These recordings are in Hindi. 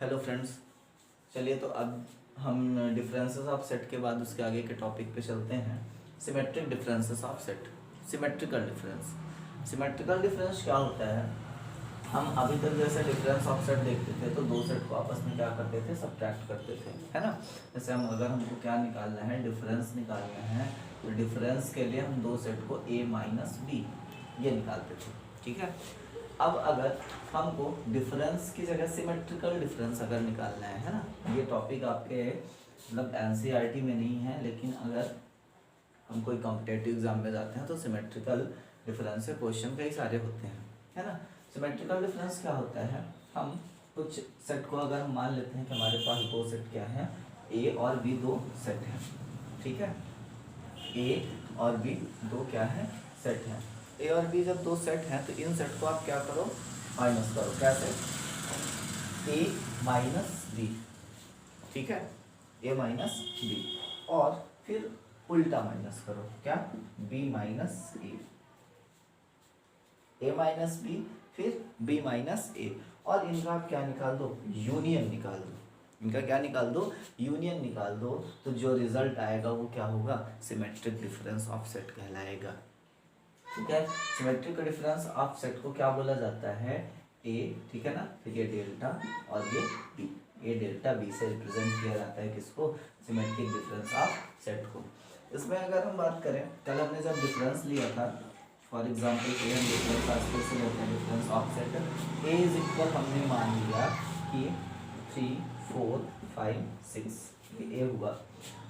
हेलो फ्रेंड्स, चलिए तो अब हम डिफरेंसेस ऑफ सेट के बाद उसके आगे के टॉपिक पे चलते हैं। Symmetric differences of set. Symmetrical difference क्या होता है? हम अभी तक जैसे डिफरेंस ऑफ सेट देखते थे तो दो सेट को आपस में क्या करते थे, सब्ट्रैक्ट करते थे, है ना। जैसे हम अगर हमको क्या निकालना है, डिफरेंस निकालना है, तो डिफरेंस के लिए हम दो सेट को a माइनस बी ये निकालते थे, ठीक है। अब अगर हमको डिफरेंस की जगह सिमेट्रिकल डिफरेंस अगर निकालना है ना, ये टॉपिक आपके मतलब एनसीईआरटी में नहीं है, लेकिन अगर हम कोई कॉम्पिटेटिव एग्जाम में जाते हैं तो सिमेट्रिकल डिफरेंस से क्वेश्चन कई सारे होते हैं, है ना। सिमेट्रिकल डिफरेंस क्या होता है? हम कुछ सेट को अगर हम मान लेते हैं कि हमारे पास दो सेट क्या हैं, ए और बी दो सेट हैं, ठीक है। ए और बी दो क्या है, सेट हैं। ए और बी जब दो सेट हैं तो इन सेट को आप क्या करो, माइनस करो। कैसे? ए माइनस बी, ठीक है, ए माइनस बी, और फिर उल्टा माइनस करो, क्या? बी माइनस ए माइनस बी, फिर बी माइनस ए, और इनका आप क्या निकाल दो, यूनियन निकाल दो। इनका क्या निकाल दो, यूनियन निकाल दो। तो जो रिजल्ट आएगा वो क्या होगा, सिमेट्रिक डिफरेंस ऑफ सेट कहलाएगा, ठीक है। सिमेट्रिक डिफरेंस ऑफ सेट को क्या बोला जाता है, ए, ठीक है ना, फिर ये डेल्टा और ये बी, ए डेल्टा बी से रिप्रेजेंट किया जाता है किसको, सिमेट्रिक डिफरेंस ऑफ सेट को। इसमें अगर हम बात करें, कल हमने जब डिफरेंस लिया था, फॉर एग्जाम्पल ए हम डिफरेंस आजकल से लेते हैं, difference of set A is equal हमने मान लिया कि 3 4 5 6 ये ए हुआ,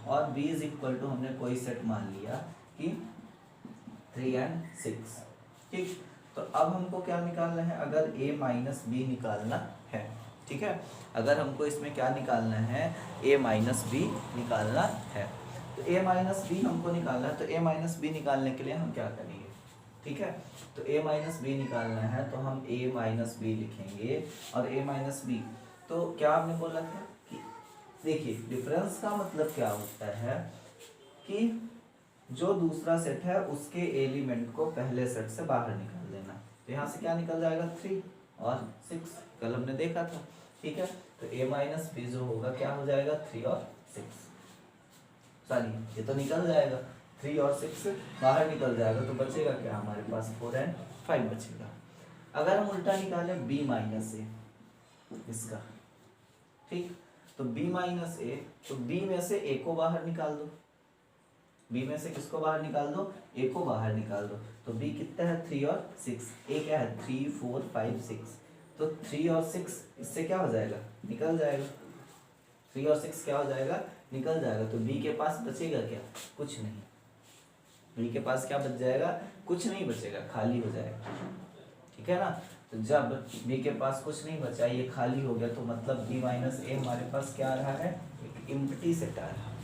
और बी इज इक्वल टू हमने कोई सेट मान लिया कि 3 and 6, ठीक। तो अब हमको क्या निकालना है, अगर a माइनस बी निकालना है, ठीक है। अगर हमको इसमें क्या निकालना है, a माइनस बी निकालना है, तो a माइनस बी हमको निकालना है। तो a माइनस बी निकालने के लिए हम क्या करेंगे, ठीक है। तो a माइनस बी निकालना है तो हम a माइनस बी लिखेंगे, और a माइनस बी, तो क्या आपने बोला था कि देखिए डिफरेंस का मतलब क्या होता है कि जो दूसरा सेट है उसके एलिमेंट को पहले सेट से बाहर निकाल देना। तो यहाँ से क्या निकल जाएगा, 3 और 6, कल हमने देखा था, ठीक है। तो a माइनस बी जो होगा क्या हो जाएगा, 3 और 6, सॉरी ये तो निकल जाएगा, 3 और 6 बाहर निकल जाएगा, तो बचेगा क्या हमारे पास, 4 and 5 बचेगा। अगर हम उल्टा निकालें b माइनस ए इसका, ठीक, तो b माइनस ए, तो b में से a को बाहर निकाल दो, b में से किसको बाहर निकाल दो, a को बाहर निकाल दो। तो b कितना है, 3 और 6, a क्या है, 3 4 5 6, तो 3 और 6 इससे क्या हो जाएगा, निकल जाएगा, 3 और 6 क्या हो जाएगा, निकल जाएगा। तो b के पास बचेगा क्या, कुछ नहीं, b के पास क्या बच जाएगा, कुछ नहीं बचेगा, खाली हो जाएगा, ठीक है ना। तो जब b के पास कुछ नहीं बचा, ये खाली हो गया, तो मतलब b माइनस ए हमारे पास क्या आ रहा है, एक एम्प्टी सेट आ रहा है,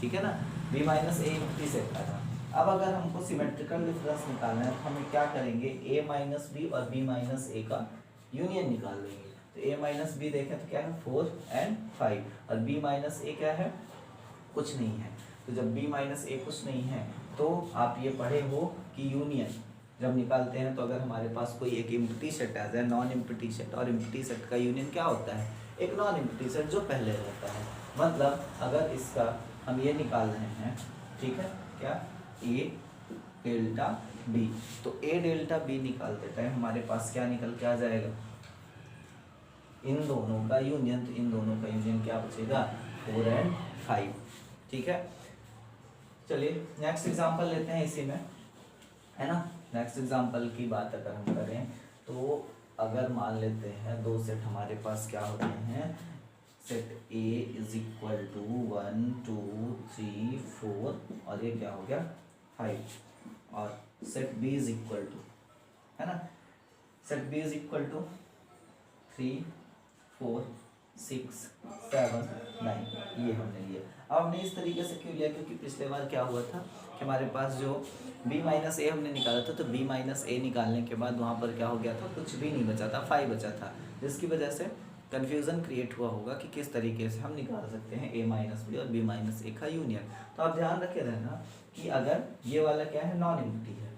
ठीक है ना, b माइनस ए एम्प्टी सेट आ रहा। अब अगर हमको सिमेट्रिकल डिफरेंस निकालना है तो हमें क्या करेंगे, a माइनस बी और b माइनस ए का यूनियन निकाल लेंगे। तो a माइनस बी देखें तो क्या है, 4 and 5, और b माइनस ए क्या है, कुछ नहीं है। तो जब b माइनस ए कुछ नहीं है, तो आप ये पढ़े हो कि यूनियन जब निकालते हैं तो अगर हमारे पास कोई एक एम्प्टी सेट आ जाए, नॉन एम्प्टी सेट, और एम्प्टी सेट का यूनियन क्या होता है, एक नॉन एम्प्टी सेट जो पहले रहता है। मतलब अगर इसका हम ये निकाल रहे हैं, ठीक है, क्या, a डेल्टा b, तो a डेल्टा b निकाल देता है, हमारे पास क्या निकल के आ जाएगा, इन दोनों का यूनियन। तो इन दोनों का यूनियन क्या बचेगा, 4 and 5, ठीक है। चलिए नेक्स्ट एग्जांपल लेते हैं इसी में, है ना। नेक्स्ट एग्जांपल की बात अगर हम करें तो अगर मान लेते हैं दो सेट हमारे पास क्या होते हैं, set A is equal to 1 2 3 4, और ये क्या हो गया, 5, और set B is equal to, है ना, set B is equal to 3 4 6 7 9, ये हमने लिया। अब हमने इस तरीके से क्यों लिया, क्योंकि पिछले बार क्या हुआ था कि हमारे पास जो b माइनस ए हमने निकाला था, तो b माइनस ए निकालने के बाद वहाँ पर क्या हो गया था, कुछ भी नहीं बचा था, 5 बचा था, जिसकी वजह से कन्फ्यूज़न क्रिएट हुआ होगा कि किस तरीके से हम निकाल सकते हैं a माइनस बी और b माइनस ए का यूनियन। तो आप ध्यान रखे रहना कि अगर ये वाला क्या है, नॉन एम्प्टी है,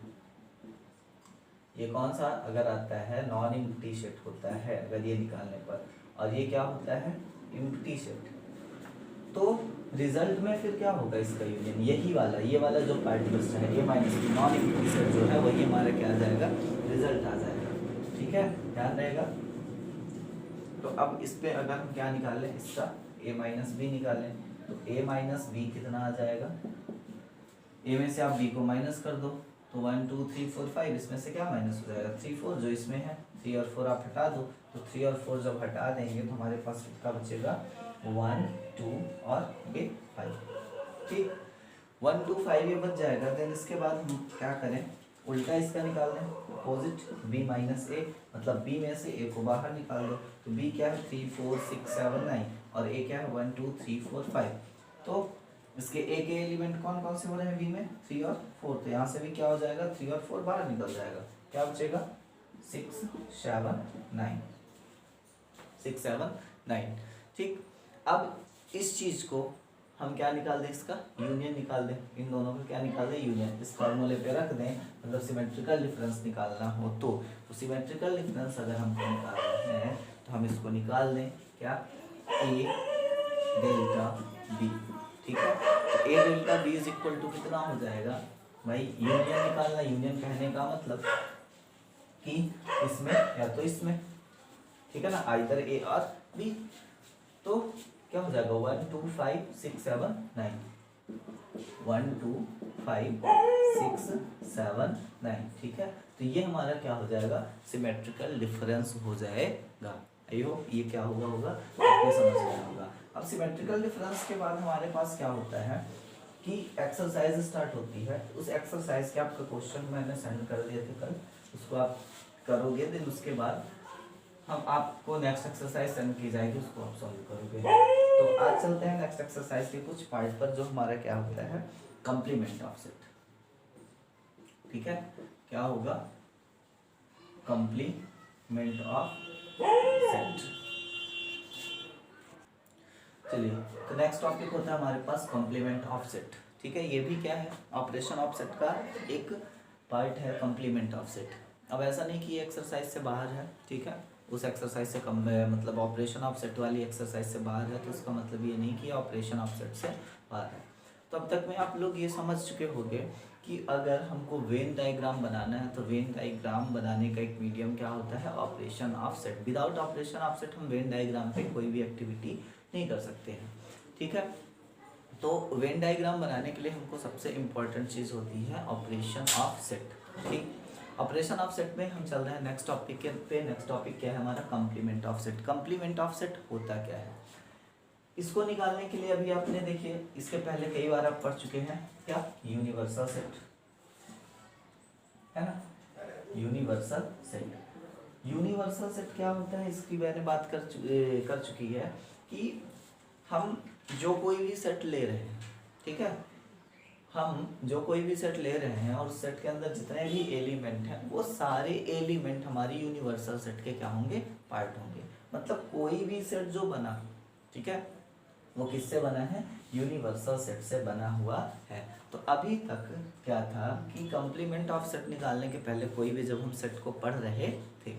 ये कौन सा अगर आता है, नॉन एम्प्टी सेट होता है अगर ये निकालने पर, और ये क्या होता है एम्प्टी सेट। तो रिजल्ट में फिर क्या होगा इसका यूनियन, यही वाला ये वाला जो पार्ट बचता है A minus B non empty set जो है वही हमारा क्या आ जाएगा रिजल्ट आ जाएगा। ठीक है, ध्यान रहेगा। तो अब इस पे अगर हम क्या निकाल लें इसका a माइनस बी निकालें तो a माइनस बी कितना आ जाएगा, a में से आप b को माइनस कर दो तो 1 2 3 4 5 इसमें से क्या माइनस हो जाएगा 3 4 जो इसमें है, 3 और 4 आप हटा दो तो 3 और 4 जब हटा देंगे तो हमारे पास कितना बचेगा 1 2 और ये 5। ठीक 1 2 5 ये बच जाएगा। देन इसके बाद हम क्या करें उल्टा इसका निकाल दें अपोजिट b माइनस ए, मतलब b में से a को बाहर निकाल दो तो b क्या है 3 4 6 7 9 और a क्या है 1 2 3 4 5। तो इसके a के एलिमेंट कौन कौन से हो रहे हैं b में 3 और 4, तो यहाँ से भी क्या हो जाएगा 3 और 4 बाहर निकल जाएगा, क्या बचेगा 6 7 9 6 7 9। ठीक अब इस चीज को हम क्या निकाल दें इसका यूनियन निकाल दें, इन दोनों का क्या निकाल दें यूनियन, इस फॉर्मूले पे रख दें। मतलब सिमेट्रिकल डिफरेंस निकालना हो तो सिमेट्रिकल डिफरेंस अगर हमको निकालना है तो हम इसको निकाल दें क्या a डेल्टा b। ठीक है, तो a delta b is equal to कितना हो जाएगा भाई यूनियन निकालना, यूनियन कहने का मतलब कि इसमें या तो इसमें, ठीक है ना, आइदर a और b। तो क्या हो जाएगा 1 2 5 6 7 9 1 2 5 6 7 9। ठीक है, तो ये हमारा क्या हो जाएगा सिमेट्रिकल डिफरेंस हो जाएगा। आई होप ये क्या होगा आपको समझ में होगा। अब सिमेट्रिकल डिफरेंस के बाद हमारे पास क्या होता है कि एक्सरसाइज स्टार्ट होती है। उस एक्सरसाइज के आपका क्वेश्चन मैंने सेंड कर दिए थे कल, उसको आप करोगे, देन उसके बाद हम आपको नेक्स्ट एक्सरसाइज सेंड की जाएगी, उसको आप सॉल्व करोगे। तो आज चलते हैं नेक्स्ट एक्सरसाइज के कुछ पार्ट पर जो हमारा क्या होता है कॉम्प्लीमेंट ऑफ सेट। ठीक है, क्या होगा कॉम्प्लीमेंट ऑफ सेट। चलिए, तो नेक्स्ट टॉपिक होता है हमारे पास कॉम्प्लीमेंट ऑफ सेट। ठीक है, ये भी क्या है ऑपरेशन ऑफ सेट का एक पार्ट है कॉम्प्लीमेंट ऑफ सेट। अब ऐसा नहीं कि ये एक्सरसाइज से बाहर है, ठीक है, उस एक्सरसाइज से कम मतलब ऑपरेशन ऑफ सेट वाली एक्सरसाइज से बाहर है, तो इसका मतलब ये नहीं कि ऑपरेशन ऑफ सेट से बाहर है। तो अब तक में आप लोग ये समझ चुके होंगे कि अगर हमको वेन डायग्राम बनाना है तो वेन डायग्राम बनाने का एक मीडियम क्या होता है operation of set. Without operation of set हम वेन डायग्राम पे कोई भी एक्टिविटी नहीं कर सकते हैं। ठीक है, तो वेन डायग्राम बनाने के लिए हमको सबसे इम्पोर्टेंट चीज़ होती है ऑपरेशन ऑफ सेट। ठीक, ऑपरेशन ऑफ सेट में हम चल रहे हैं नेक्स्ट टॉपिक के पे। नेक्स्ट टॉपिक क्या है हमारा complement of set. Complement of set होता क्या है, इसको निकालने के लिए अभी आपने देखिए इसके पहले कई बार आप पढ़ चुके हैं क्या यूनिवर्सल सेट, है ना, यूनिवर्सल सेट। यूनिवर्सल सेट क्या होता है इसकी मैंने बात कर चुकी है कि हम जो कोई भी सेट ले रहे हैं, ठीक है, हम जो कोई भी सेट ले रहे हैं और उस सेट के अंदर जितने भी एलिमेंट हैं वो सारे एलिमेंट हमारी यूनिवर्सल सेट के क्या होंगे पार्ट होंगे। मतलब कोई भी सेट जो बना, ठीक है, वो किससे बना है यूनिवर्सल सेट से बना हुआ है। तो अभी तक क्या था कि कॉम्प्लीमेंट ऑफ सेट निकालने के पहले कोई भी जब हम सेट को पढ़ रहे थे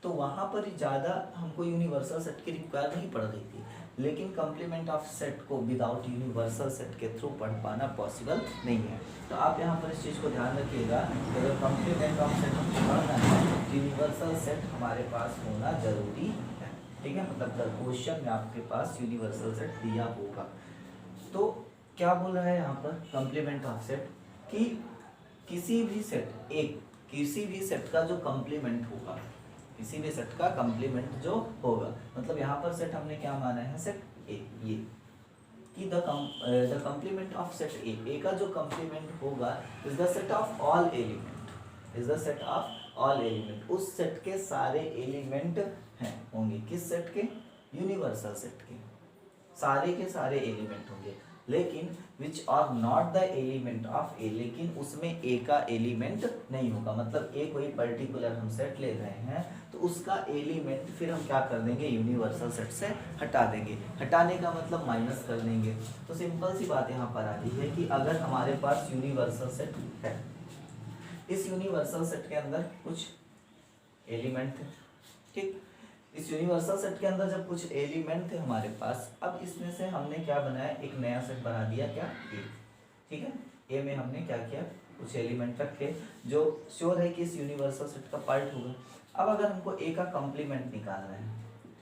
तो वहाँ पर ज़्यादा हमको यूनिवर्सल सेट की रिक्वायर नहीं पड़ रही थी, लेकिन कॉम्प्लीमेंट ऑफ सेट को विदाउट यूनिवर्सल सेट के थ्रू पढ़ पाना पॉसिबल नहीं है। तो आप यहाँ पर इस चीज़ को ध्यान रखिएगा कि अगर कॉम्प्लीमेंट ऑफ सेट हमको पढ़ना है यूनिवर्सल सेट हमारे पास होना जरूरी है। ठीक है, मतलब क्वेश्चन में आपके पास यूनिवर्सल सेट दिया होगा। तो क्या बोल रहा है यहाँ पर कॉम्प्लीमेंट ऑफ सेट कि किसी भी सेट का जो कॉम्प्लीमेंट होगा, किसी भी सेट का कॉम्प्लीमेंट जो होगा, मतलब यहाँ पर सेट हमने क्या माना है सेट ए, ये कि the complement of set A का जो कॉम्प्लीमेंट होगा is the set of all element, is the set of all element. उस सेट के सारे एलिमेंट हैं होंगे, किस सेट के यूनिवर्सल सेट के सारे के सारे एलिमेंट होंगे, लेकिन which are not the element of A, लेकिन उसमें ए का एलिमेंट नहीं होगा। मतलब ए कोई पर्टिकुलर हम सेट ले रहे हैं तो उसका एलिमेंट फिर हम क्या कर देंगे यूनिवर्सल सेट से हटा देंगे। हटाने का मतलब माइनस कर देंगे। तो सिंपल सी बात यहाँ पर आ रही है कि अगर हमारे पास यूनिवर्सल सेट है, इस यूनिवर्सल सेट के अंदर कुछ एलिमेंट है, ठीक, इस यूनिवर्सल सेट के अंदर जब कुछ एलिमेंट थे हमारे पास, अब इसमें से हमने क्या बनाया, एक नया सेट बना दिया, क्या, ए। ठीक है, ए में हमने क्या किया, कुछ एलिमेंट रखे जो श्योर है कि इस यूनिवर्सल सेट का पार्ट होगा। अब अगर हमको ए का कॉम्प्लीमेंट निकालना है,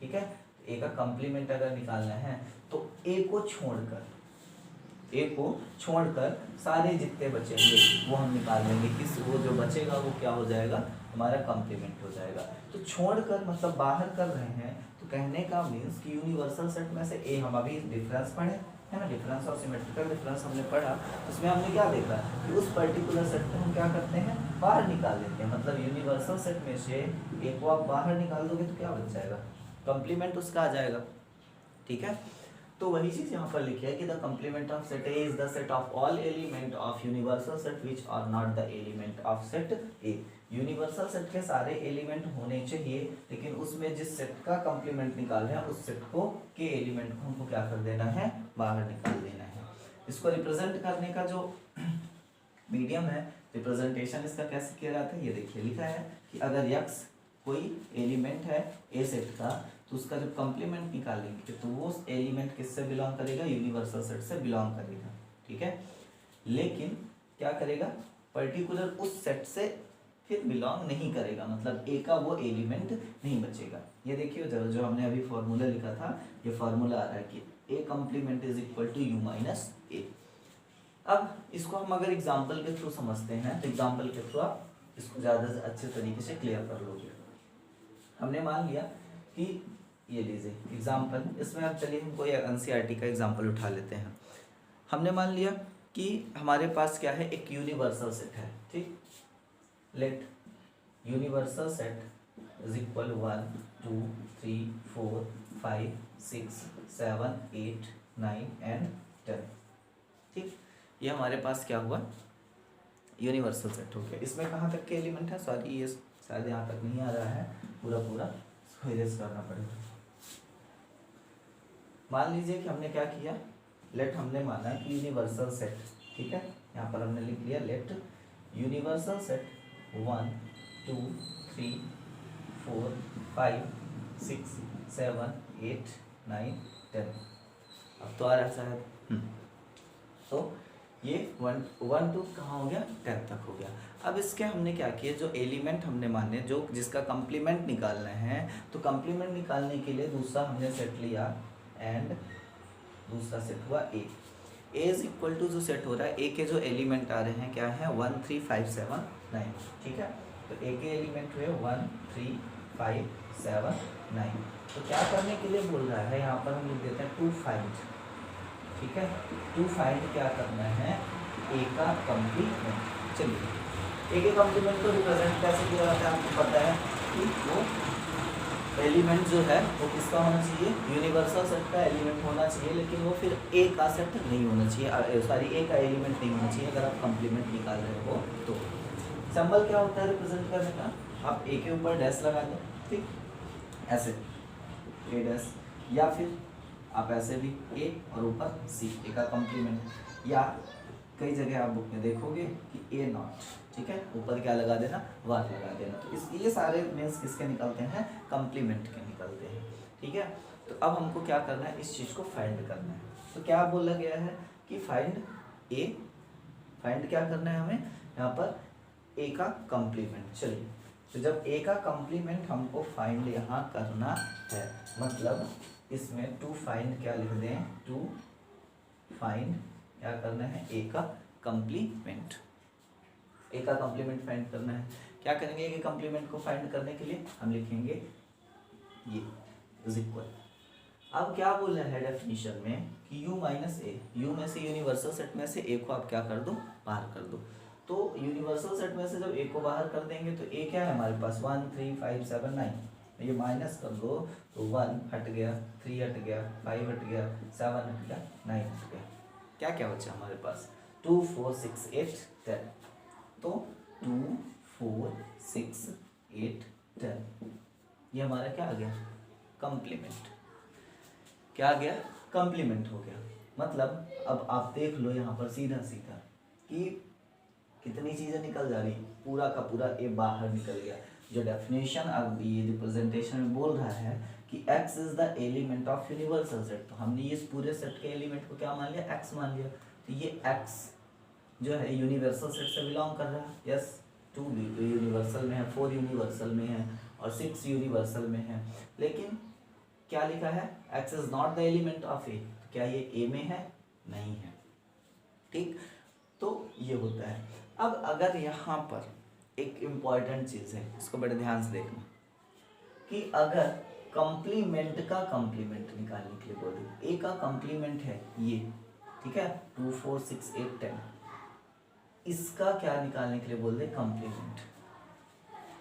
ठीक है, ए का कॉम्प्लीमेंट अगर निकालना है तो ए को छोड़कर सारे जितने बचेंगे वो हम निकाल लेंगे। किस, वो जो बचेगा वो क्या हो जाएगा, हमारा कॉम्प्लीमेंट हो जाएगा। तो छोड़कर मतलब बाहर कर रहे हैं, तो कहने का मीन्स कि यूनिवर्सल सेट में से ए, हम अभी डिफरेंस पढ़े है ना, डिफरेंस और सिमेट्रिकल डिफरेंस हमने पढ़ा, उसमें हमने क्या देखा कि उस पर्टिकुलर सेट को हम क्या करते हैं, बाहर निकाल लेते हैं। मतलब यूनिवर्सल सेट में से ए को आप बाहर निकाल दोगे तो क्या बच जाएगा, कॉम्प्लीमेंट उसका आ जाएगा। ठीक है, तो वही चीज यहाँ पर लिखी है कि the complement of set A is the set of all element of universal set which are not the element of set A. Universal set के सारे एलिमेंट होने चाहिए, लेकिन उसमें जिस सेट का कॉम्प्लीमेंट निकाल रहे हैं उस सेट को के एलिमेंट को हमको क्या कर देना है, बाहर निकाल देना है। इसको रिप्रेजेंट करने का जो मीडियम है, रिप्रेजेंटेशन इसका कैसे किया जाता है, ये देखिए लिखा है कि अगर यक्स कोई एलिमेंट है ए सेट का, तो उसका जब कॉम्प्लीमेंट निकालेंगे तो वो एलिमेंट किससे बिलोंग करेगा, यूनिवर्सल सेट से बिलोंग करेगा। ठीक है, लेकिन क्या करेगा, पर्टिकुलर उस सेट से फिर बिलोंग नहीं करेगा, मतलब ए का वो एलिमेंट नहीं बचेगा। ये देखिए जो हमने अभी फॉर्मूला लिखा था, ये फॉर्मूला आ रहा है कि A complement is equal to U minus A. अब इसको हम अगर एग्जाम्पल के थ्रू समझते हैं तो एग्जाम्पल के थ्रू आप इसको ज़्यादा अच्छे तरीके से क्लियर कर लोगे। हमने मान लिया कि ये लीजिए एग्जाम्पल, इसमें अब चलिए हम कोई एनसीईआरटी का एग्जाम्पल उठा लेते हैं। हमने मान लिया कि हमारे पास क्या है, एक यूनिवर्सल सेट है। ठीक, let universal set is equal 1 2 3 4 5 6 7 8 9 and 10। ठीक, ये हमारे पास क्या हुआ, यूनिवर्सल सेट हो गया। इसमें कहाँ तक के एलिमेंट है, सॉरी ये शायद यहाँ तक नहीं आ रहा है, पूरा इसको इरेज करना पड़ेगा। मान लीजिए कि हमने क्या किया, लेट हमने माना कि यूनिवर्सल सेट, ठीक है, यहाँ पर हमने लिख लिया लेट यूनिवर्सल सेट 1 2 3 4 5 6 7 8 9 10। अब तो आ रहा है शायद, तो ये 1 2 कहाँ हो गया, 10 तक हो गया। अब इसके हमने क्या किया, जो एलिमेंट हमने माने, जो जिसका कॉम्प्लीमेंट निकालना है, तो कॉम्प्लीमेंट निकालने के लिए दूसरा हमने सेट लिया एंड दूसरा सेट हुआ ए। ए इज इक्वल टू जो सेट हो रहा है, ए के जो एलिमेंट आ रहे हैं क्या है, 1 3 5 7 9। ठीक है, तो ए के एलिमेंट हुए 1 3 5 7 9। तो क्या करने के लिए बोल रहा है, यहाँ पर हम लिख देते हैं टू फाइंड। ठीक है, टू फाइंड क्या करना है, ए का कॉम्प्लीमेंट। चलिए, ए के कॉम्प्लीमेंट को रिप्रेजेंट कैसे किया जाता है, आपको पता है कि वो एलिमेंट जो है वो किसका होना चाहिए, यूनिवर्सल सेट का एलिमेंट होना चाहिए, लेकिन वो फिर ए का सेट नहीं होना चाहिए, सॉरी ए का एलिमेंट नहीं होना चाहिए अगर आप कॉम्प्लीमेंट निकाल रहे हो तो। सिंबल क्या होता है रिप्रेजेंट करने का, आप ए के ऊपर डैश लगा दें, ठीक, ऐसे ए डैश, या फिर आप ऐसे भी ए और ऊपर सी, ए का कॉम्प्लीमेंट, या कई जगह आप बुक में देखोगे कि ए नॉट, ठीक है, ऊपर क्या लगा देना, वार लगा देना। तो इस ये सारे मीन्स किसके निकलते हैं, कॉम्प्लीमेंट के निकलते हैं। ठीक है, तो अब हमको क्या करना है, इस चीज़ को फाइंड करना है। तो क्या बोला गया है कि फाइंड ए, फाइंड क्या करना है हमें यहाँ पर, ए का कॉम्प्लीमेंट। चलिए, तो जब ए का कॉम्प्लीमेंट हमको फाइंड यहाँ करना है, मतलब इसमें टू फाइंड क्या लिख दें, टू फाइंड क्या करना है, ए का कॉम्प्लीमेंट। ए का कॉम्प्लीमेंट फाइंड करना है, क्या करेंगे, ए के कॉम्प्लीमेंट को फाइंड करने के लिए हम लिखेंगे ये इज इक्वल। अब क्या बोल रहा है डेफिनेशन में कि u माइनस ए, यू में से यूनिवर्सल सेट में से ए को आप क्या कर दो, बाहर कर दो। तो यूनिवर्सल सेट में से जब ए को बाहर कर देंगे तो ए क्या है हमारे पास, 1 3 5 7 9, ये माइनस कर दो तो 1 हट गया, 3 हट गया, 5 हट गया, 7 हट गया, 9 हट गया। क्या क्या बचा हमारे पास, 2 4 6 8 10। तो 2 4 6 8 10, ये हमारा क्या आ गया, कॉम्प्लीमेंट। क्या आ गया, कॉम्प्लीमेंट हो गया। मतलब अब आप देख लो यहाँ पर सीधा सीधा कि कितनी चीज़ें निकल जा रही, पूरा का पूरा ए बाहर निकल गया। जो डेफिनेशन अब ये रिप्रेजेंटेशन में बोल रहा है कि x is the element of universal set, तो हमने इस पूरे सेट के एलिमेंट को क्या मान लिया, x मान लिया। तो ये x जो है यूनिवर्सल सेट से बिलोंग कर रहा है। यस, 2 यूनिवर्सल में है, 4 यूनिवर्सल में है और 6 यूनिवर्सल में है। लेकिन क्या लिखा है, x is not the element of A, क्या ये ए में है, नहीं है। ठीक, तो ये होता है। अब अगर यहाँ पर एक इम्पॉर्टेंट चीज है, इसको बड़े ध्यान से देखना, कि अगर कंप्लीमेंट का कंप्लीमेंट निकालने के लिए बोले, ए का कंप्लीमेंट है ये, ठीक है, 2 4 6 8 10, इसका क्या निकालने के लिए बोल दे, कंप्लीमेंट।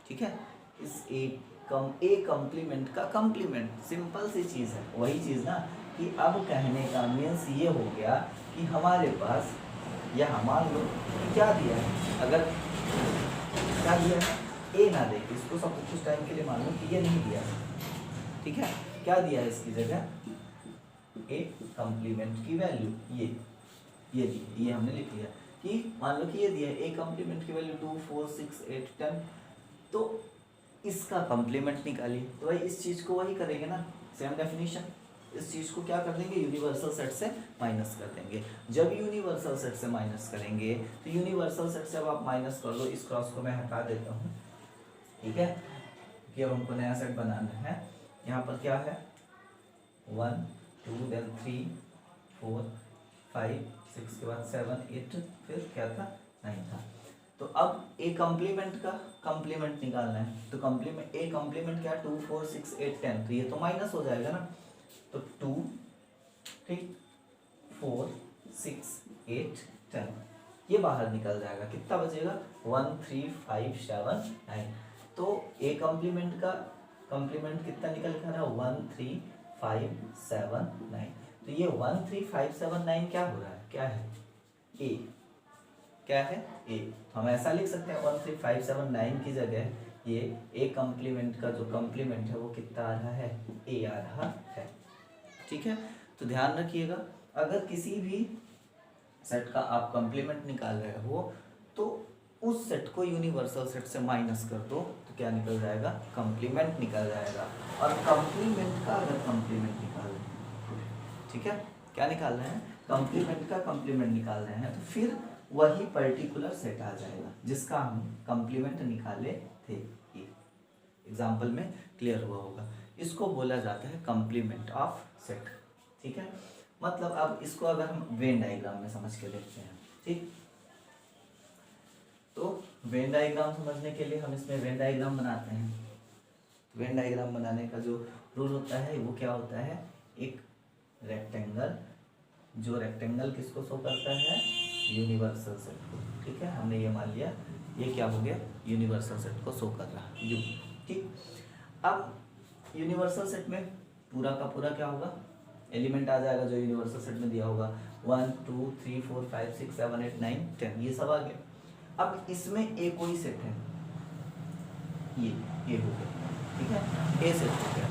ठीक है, इस ए कंप्लीमेंट का कंप्लीमेंट, सिंपल सी चीज है, वही चीज ना कि अब कहने का मीन्स ये हो गया कि हमारे पास यह मान लो कि क्या दिया है, अगर क्या दिया है, ए ना दे, इसको सब कुछ टाइम के लिए मान लो कि ये नहीं दिया है। ठीक है, क्या दिया है इसकी जगह, ए कंप्लीमेंट की वैल्यू ये दी, ये हमने लिख लिया कि मान लो कि ये दिया है ए कंप्लीमेंट की वैल्यू 2 4 6 8 10, तो इसका कंप्लीमेंट निकालिए। तो भाई इस चीज को वही करेंगे ना, सेम डेफिनेशन, इस चीज को क्या कर देंगे, यूनिवर्सल सेट से माइनस कर देंगे। जब यूनिवर्सल सेट से माइनस करेंगे तो यूनिवर्सल सेट से अब आप माइनस कर दो, इस क्रॉस को मैं हटा देता हूँ। ठीक है, कि अब हमको नया सेट बनाना है। यहाँ पर क्या है, 1 2 then 3 4 5 6 के बाद 7 8, फिर क्या था, 9 था। तो अब ए कंप्लीमेंट का कंप्लीमेंट निकालना है, तो कंप्लीमेंट ए कंप्लीमेंट क्या, 2 4 6 8 10, तो ये तो माइनस हो जाएगा ना, तो 2 ठीक 4 6 8 10 ये बाहर निकल जाएगा, कितना बचेगा, 1 3 5 7 9। तो ए कंप्लीमेंट का कंप्लीमेंट कितना निकल कर रहा है, 1 3 5 7 9। तो ये 1 3 5 7 9 क्या हो रहा है, क्या है, ए, क्या है, ए। तो हम ऐसा लिख सकते हैं 1 3 5 7 9 की जगह ये ए कंप्लीमेंट का जो कंप्लीमेंट है वो कितना आ रहा है, ए आ रहा है। ठीक है, तो ध्यान रखिएगा, अगर किसी भी सेट का आप कंप्लीमेंट निकाल रहे हो तो उस सेट को यूनिवर्सल सेट से माइनस कर दो, तो क्या निकल जाएगा, कंप्लीमेंट निकल जाएगा। और कंप्लीमेंट का अगर कंप्लीमेंट निकाल रहे हैं, ठीक है, क्या निकाल रहे हैं, कंप्लीमेंट का कंप्लीमेंट निकाल रहे हैं, तो फिर वही पर्टिकुलर सेट आ जाएगा जिसका हम कंप्लीमेंट निकाले थे। एग्जाम्पल में क्लियर हुआ होगा, इसको बोला जाता है कंप्लीमेंट ऑफ सेट। ठीक है, मतलब अब इसको अगर हम वेन डायग्राम में समझ के देखते हैं, ठीक, तो वेन डायग्राम समझने के लिए हम इसमें वेन डायग्राम बनाते हैं। वेन डायग्राम बनाने का जो रूल होता है वो क्या होता है, एक रेक्टेंगल, जो रेक्टेंगल किसको शो करता है, यूनिवर्सल सेट को। ठीक है, हमने ये मान लिया, ये क्या हो गया, यूनिवर्सल सेट को शो कर रहा है यू। ठीक, अब यूनिवर्सल सेट में पूरा का पूरा क्या होगा, एलिमेंट आ जाएगा जो यूनिवर्सल सेट में दिया होगा, 1 2 3 4 5 6 7 8 9 10, ये सब आ गया। अब इसमें ए कोई सेट है, ये हो गया, ठीक है, ए सेट हो गया।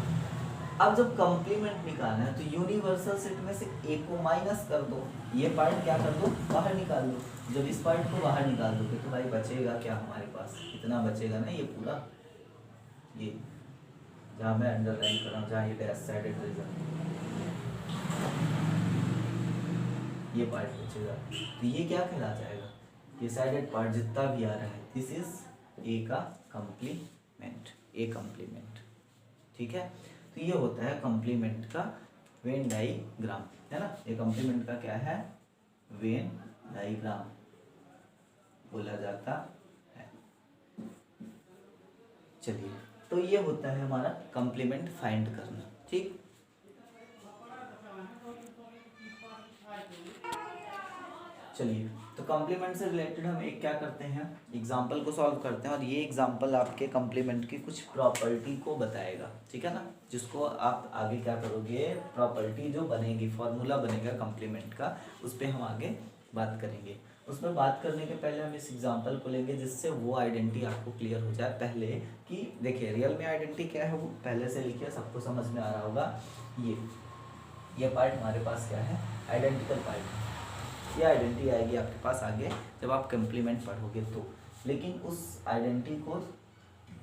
अब जब कंप्लीमेंट निकालना है तो यूनिवर्सल सेट में से ए को माइनस कर दो, ये पार्ट क्या कर दो, बाहर निकाल दो। जब इस पार्ट को बाहर निकाल दोगे तो भाई बचेगा क्या हमारे पास, इतना बचेगा ना, ये पूरा, ये जहाँ मैं अंडरलाइन कर रहा हूँ, जहाँ ये डैश साइडेड रीजन, ये पार्ट बचेगा। तो ये क्या कहला जाएगा, ये साइडेड पार्ट जितना भी आ रहा है, दिस इज ए का कंप्लीमेंट, ए कंप्लीमेंट। ठीक है, तो ये होता है कंप्लीमेंट का वेन डायग्राम, है ना। ये कंप्लीमेंट का क्या है, वेन डायग्राम बोला जाता है। चलिए, तो ये होता है हमारा कंप्लीमेंट फाइंड करना। ठीक, चलिए, तो कंप्लीमेंट से रिलेटेड हम एक क्या करते हैं, एग्जाम्पल को सॉल्व करते हैं, और ये एग्जाम्पल आपके कंप्लीमेंट की कुछ प्रॉपर्टी को बताएगा। ठीक है ना, जिसको आप आगे क्या करोगे, प्रॉपर्टी जो बनेगी, फॉर्मूला बनेगा कंप्लीमेंट का, उस पर हम आगे बात करेंगे। उसमें बात करने के पहले हम इस एग्जाम्पल को लेंगे जिससे वो आइडेंटिटी आपको क्लियर हो जाए पहले, कि देखिए रियल में आइडेंटिटी क्या है वो पहले से लिखिए, सबको समझ में आ रहा होगा। ये पार्ट हमारे पास क्या है, आइडेंटिकल पार्ट। ये आइडेंटिटी आएगी आपके पास आगे जब आप कंप्लीमेंट पढ़ोगे। तो लेकिन उस आइडेंटिटी को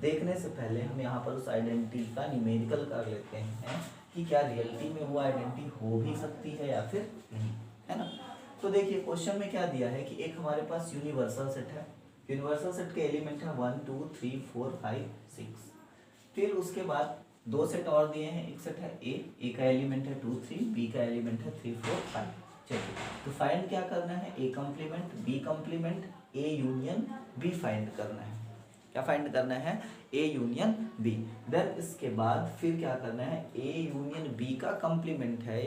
देखने से पहले हम यहाँ पर उस आइडेंटिटी का न्यूमेरिकल कर लेते हैं कि क्या रियलिटी में वो आइडेंटिटी हो भी सकती है या फिर नहीं, है ना। तो देखिए क्वेश्चन में क्या दिया है कि एक हमारे पास यूनिवर्सल सेट है, यूनिवर्सल सेट के एलिमेंट है 1 2 3 4 5 6। फिर उसके बाद दो सेट और दिए हैं, एक सेट है ए का एलिमेंट है 2 3, बी का एलिमेंट है 3 4 5। चलिए तो फाइंड क्या करना है, A complement B complement A union B find करना है। क्या फाइंड करना है, ए यूनियन बी। देन इसके बाद फिर क्या करना है, ए यूनियन बी का कॉम्प्लीमेंट है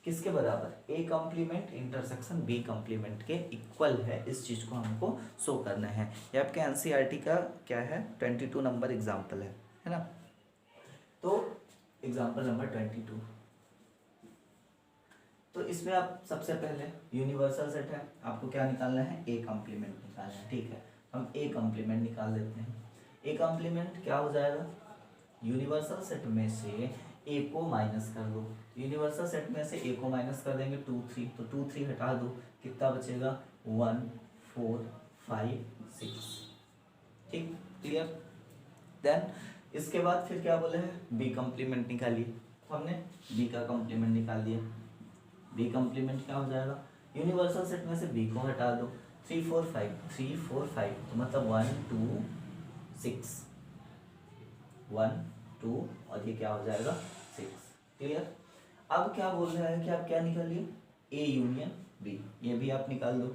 किसके बराबर, A complement intersection B complement के इक्वल है। इस चीज को हमको शो करना है। ये आपके एनसीईआरटी का क्या है 22 नंबर एग्जाम्पल है ना। तो एग्जाम्पल नंबर 22, तो इसमें आप सबसे पहले यूनिवर्सल सेट है, आपको क्या निकालना है, ए कॉम्प्लीमेंट निकालना है। ठीक है, हम ए कॉम्प्लीमेंट निकाल देते हैं। ए कॉम्प्लीमेंट क्या हो जाएगा, यूनिवर्सल सेट में से ए को माइनस कर दो, यूनिवर्सल सेट में से ए को माइनस कर देंगे 2 3, तो 2 3 हटा दो, कितना बचेगा 1 4 5 6। ठीक, क्लियर। देन इसके बाद फिर क्या बोले हैं, बी कॉम्प्लीमेंट निकालिए, तो हमने बी का कॉम्प्लीमेंट निकाल दिया। बी कॉम्प्लीमेंट क्या हो जाएगा, यूनिवर्सल सेट में से बी को हटा दो, 3 4 5 3 4 5, तो मतलब 1 2 6 1 2 और ये क्या हो जाएगा 6। क्लियर। अब क्या बोल रहा है कि आप क्या निकालिए, ए यूनियन बी, ये भी आप निकाल दो,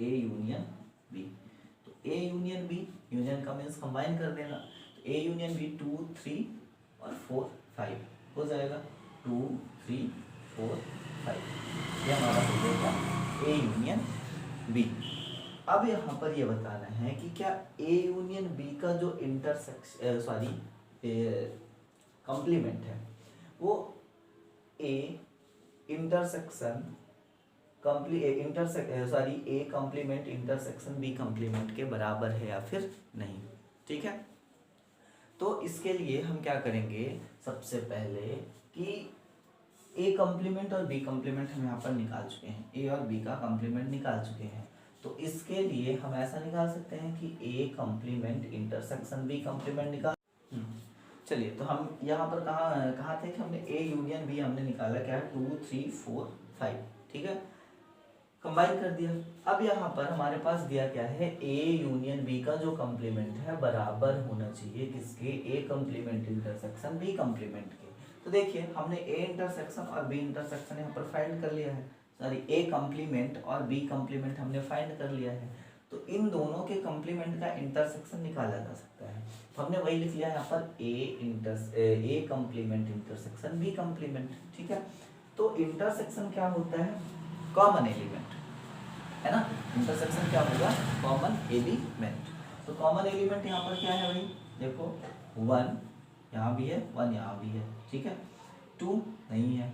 ए यूनियन बी। तो ए यूनियन बी, यूनियन का मीन्स कंबाइन कर देना, तो ए यूनियन बी 2 3 और 4 5 हो जाएगा, 2 3 4 5, ये हमारा हो जाएगा ए यूनियन बी। अब यहाँ पर ये बताना है कि क्या ए यूनियन बी का जो कॉम्प्लीमेंट है वो A intersection A complement intersection B complement के बराबर है या फिर नहीं। ठीक है, तो इसके लिए हम क्या करेंगे, सबसे पहले कि ए कॉम्प्लीमेंट और बी कॉम्प्लीमेंट हम यहाँ पर निकाल चुके हैं, ए और बी का कॉम्प्लीमेंट निकाल चुके हैं। तो इसके लिए हम ऐसा निकाल सकते हैं कि A complement intersection B complement निकाल। चलिए तो हम यहाँ पर कहाँ थे कि हमने ए यूनियन बी हमने निकाला, क्या है 2 3 4 5। ठीक है, कंबाइन कर दिया। अब यहाँ पर हमारे पास दिया क्या है, ए यूनियन बी का जो कॉम्प्लीमेंट है बराबर होना चाहिए किसके, A complement intersection B complement के। तो देखिए हमने ए इंटरसेक्शन और बी इंटरसेक्शन यहाँ पर फाइंड कर लिया है, सॉरी ए कॉम्प्लीमेंट और बी कॉम्प्लीमेंट हमने फाइंड कर लिया है। तो इन दोनों के कॉम्प्लीमेंट का इंटरसेक्शन निकाला जा सकता है, तो हमने वही लिख लिया यहाँ पर A complement intersection B complement. ठीक है, तो इंटरसेक्शन क्या होता है, कॉमन एलिमेंट है ना, इंटरसेक्शन क्या होगा, कॉमन एलिमेंट। तो कॉमन एलिमेंट यहाँ पर क्या है भाई, देखो 1 यहाँ भी है 1 यहाँ भी है, ठीक है, 2 नहीं है,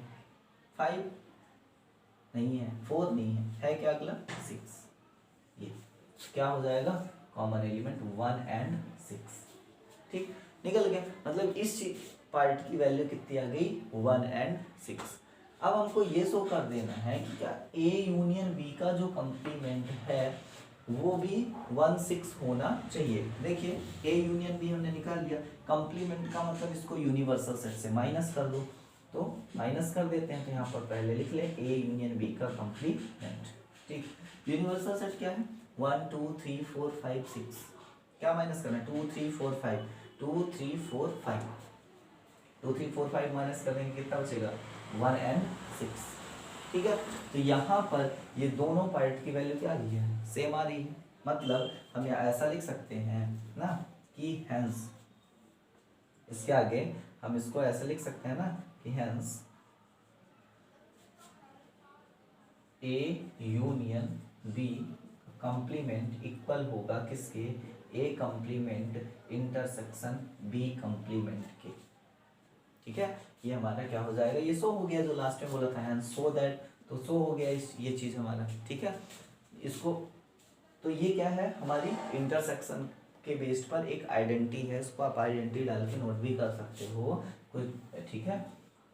5 नहीं है, 4 नहीं है क्या अगला 6। ये क्या हो जाएगा, कॉमन एलिमेंट 1 and 6। ठीक, निकल गया, मतलब इस पार्ट की वैल्यू कितनी आ गई 1 and 6। अब हमको ये शो कर देना है कि क्या ए यूनियन बी का जो कॉम्प्लीमेंट है वो भी 1 6 होना चाहिए। देखिए ए यूनियन बी हमने निकाल लिया, कॉम्प्लीमेंट का मतलब इसको यूनिवर्सल सेट से माइनस कर दो, तो माइनस कर देते हैं, तो यहाँ पर पहले लिख ले ए यूनियन बी का कॉम्प्लीमेंट। ठीक, यूनिवर्सल सेट क्या है 1 2 3 4 5 6, क्या माइनस करना है 2 3 4 5, 2 3 4 5, 2 3 4 5 माइनस कर देंगे कितना बचेगा 1 and 6। ठीक है, तो यहाँ पर ये दोनों पार्ट की वैल्यू क्या आ रही है, सेम आ रही है, मतलब हम यहाँ ऐसा लिख सकते हैं ना कि हेंस, इसके आगे हम इसको ऐसे लिख सकते हैं ना कि hence A union B complement equal होगा किसके, A complement intersection B complement के। ठीक है, ये हमारा क्या हो जाएगा, ये शो हो गया जो लास्ट में बोला था एंड सो दैट, तो शो हो गया ये चीज हमारा। ठीक है, इसको तो ये क्या है हमारी इंटरसेक्शन के बेस्ड पर एक आइडेंटिटी है, इसको आप आइडेंटिटी डाल के नोट भी कर सकते हो कुछ। ठीक है,